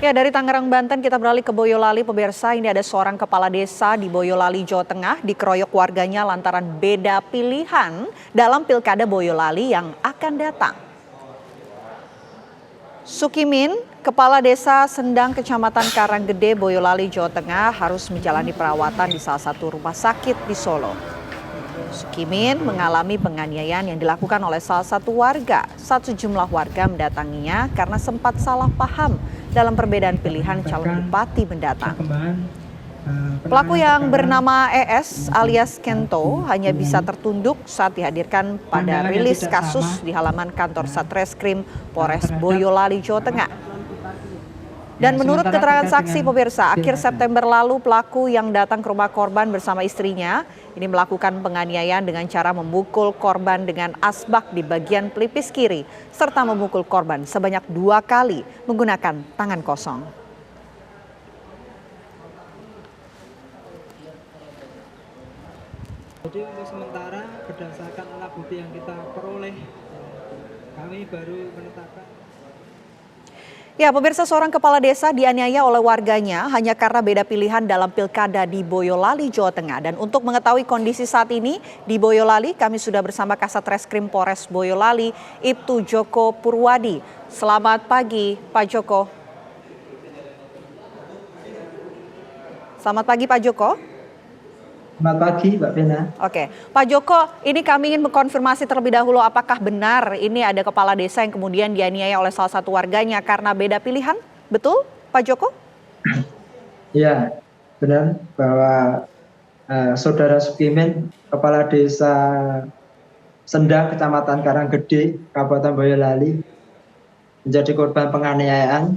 Ya, dari Tangerang, Banten kita beralih ke Boyolali. Pemirsa, ini ada seorang kepala desa di Boyolali, Jawa Tengah, dikeroyok warganya lantaran beda pilihan dalam Pilkada Boyolali yang akan datang. Sukimin, kepala desa Sendang, Kecamatan Karanggede, Boyolali, Jawa Tengah, harus menjalani perawatan di salah satu rumah sakit di Solo. Sukimin mengalami penganiayaan yang dilakukan oleh salah satu warga saat sejumlah warga mendatanginya karena sempat salah paham dalam perbedaan pilihan calon bupati mendatang. Pelaku yang bernama ES alias Kento hanya bisa tertunduk saat dihadirkan pada rilis kasus di halaman kantor Satreskrim Polres Boyolali, Jawa Tengah. Dan menurut keterangan saksi, pemirsa, akhir September lalu pelaku yang datang ke rumah korban bersama istrinya ini melakukan penganiayaan dengan cara memukul korban dengan asbak di bagian pelipis kiri serta memukul korban sebanyak 2 kali menggunakan tangan kosong. Jadi untuk sementara berdasarkan alat bukti yang kita peroleh, kami baru menetapkan. Ya, pemirsa, seorang kepala desa dianiaya oleh warganya hanya karena beda pilihan dalam pilkada di Boyolali, Jawa Tengah. Dan untuk mengetahui kondisi saat ini di Boyolali, kami sudah bersama Kasat Reskrim Polres Boyolali, Ibtu Joko Purwadi. Selamat pagi, Pak Joko. Selamat pagi, Pak Joko. Selamat pagi, Mbak Vena. Oke, Pak Joko, ini kami ingin mengkonfirmasi terlebih dahulu apakah benar ini ada kepala desa yang kemudian dianiaya oleh salah satu warganya karena beda pilihan? Betul, Pak Joko? Ya, benar bahwa Saudara Sukimin, kepala desa Sendang, Kecamatan Karanggede, Kabupaten Boyolali, menjadi korban penganiayaan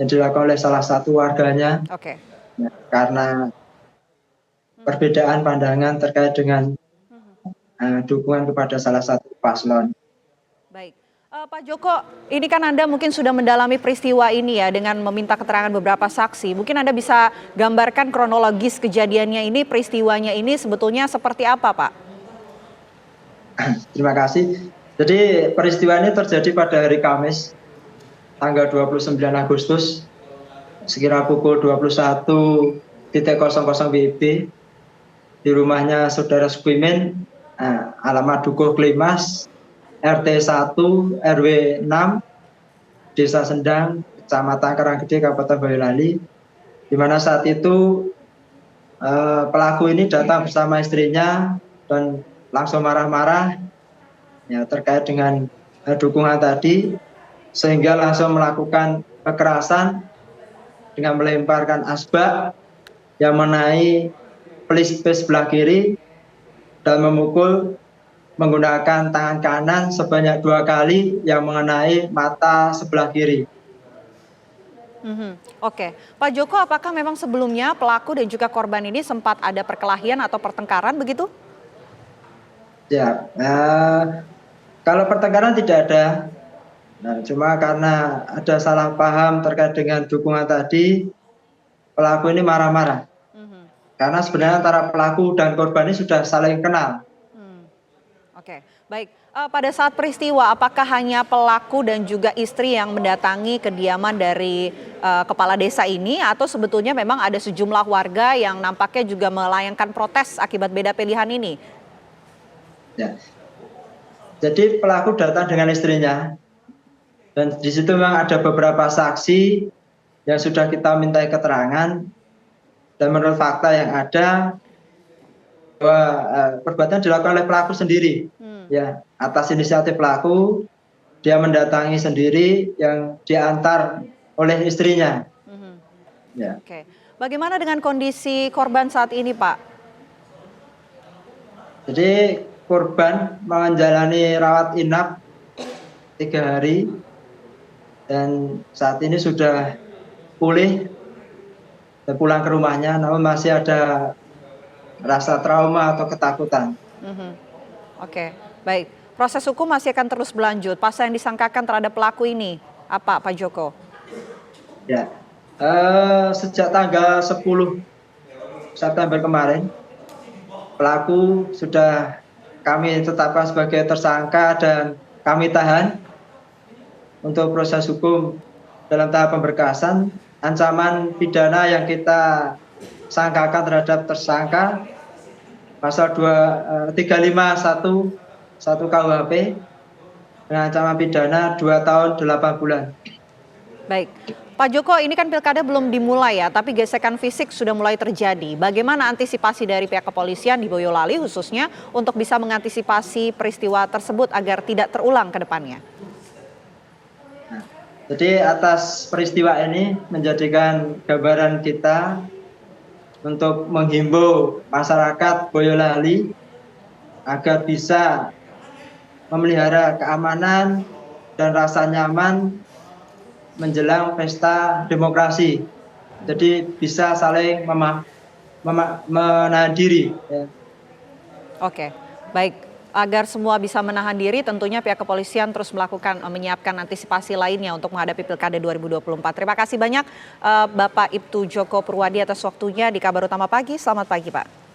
yang dilakukan oleh salah satu warganya. Oke. Ya, karena perbedaan pandangan terkait dengan dukungan kepada salah satu paslon. Baik, Pak Joko, ini kan Anda mungkin sudah mendalami peristiwa ini ya dengan meminta keterangan beberapa saksi. Mungkin Anda bisa gambarkan kronologis kejadiannya ini, peristiwanya ini sebetulnya seperti apa, Pak? Terima kasih. Jadi peristiwa ini terjadi pada hari Kamis, tanggal 29 Agustus, sekira pukul 21.00 WIB, di rumahnya Saudara Sukimin, alamat Dukuh Klimas, RT 1 RW 6, Desa Sendang, Kecamatan Karanggede, Kabupaten Boyolali, di mana saat itu pelaku ini datang bersama istrinya dan langsung marah-marah ya, terkait dengan dukungan tadi, sehingga langsung melakukan kekerasan dengan melemparkan asbak yang mengenai pelipis sebelah kiri dan memukul menggunakan tangan kanan sebanyak 2 kali yang mengenai mata sebelah kiri. Oke, Pak Joko, apakah memang sebelumnya pelaku dan juga korban ini sempat ada perkelahian atau pertengkaran begitu? Ya, kalau pertengkaran tidak ada. Nah, cuma karena ada salah paham terkait dengan dukungan tadi, pelaku ini marah-marah. Karena sebenarnya antara pelaku dan korban ini sudah saling kenal. Oke, baik. Pada saat peristiwa, apakah hanya pelaku dan juga istri yang mendatangi kediaman dari kepala desa ini, atau sebetulnya memang ada sejumlah warga yang nampaknya juga melayangkan protes akibat beda pilihan ini? Ya. Jadi pelaku datang dengan istrinya, dan di situ memang ada beberapa saksi yang sudah kita mintai keterangan. Dan menurut fakta yang ada, bahwa perbuatan dilakukan oleh pelaku sendiri, ya, atas inisiatif pelaku, dia mendatangi sendiri yang diantar oleh istrinya. Ya. Oke, bagaimana dengan kondisi korban saat ini, Pak? Jadi korban menjalani rawat inap 3 hari dan saat ini sudah pulih dan pulang ke rumahnya, namun masih ada rasa trauma atau ketakutan. Oke, baik. Proses hukum masih akan terus berlanjut. Pasal yang disangkakan terhadap pelaku ini apa, Pak Joko? Ya, sejak tanggal 10 September kemarin, pelaku sudah kami tetapkan sebagai tersangka dan kami tahan untuk proses hukum dalam tahap pemberkasan, ancaman pidana yang kita sangkakan terhadap tersangka pasal 351 KUHP dengan ancaman pidana 2 tahun 8 bulan. Baik, Pak Joko, ini kan pilkada belum dimulai ya, tapi gesekan fisik sudah mulai terjadi. Bagaimana antisipasi dari pihak kepolisian di Boyolali khususnya untuk bisa mengantisipasi peristiwa tersebut agar tidak terulang ke depannya? Jadi atas peristiwa ini menjadikan gambaran kita untuk menghimbau masyarakat Boyolali agar bisa memelihara keamanan dan rasa nyaman menjelang pesta demokrasi. Jadi bisa saling menahan diri. Ya. Oke, baik. Agar semua bisa menahan diri, tentunya pihak kepolisian terus menyiapkan antisipasi lainnya untuk menghadapi Pilkada 2024. Terima kasih banyak Bapak Ibtu Joko Purwadi atas waktunya di Kabar Utama Pagi. Selamat pagi, Pak.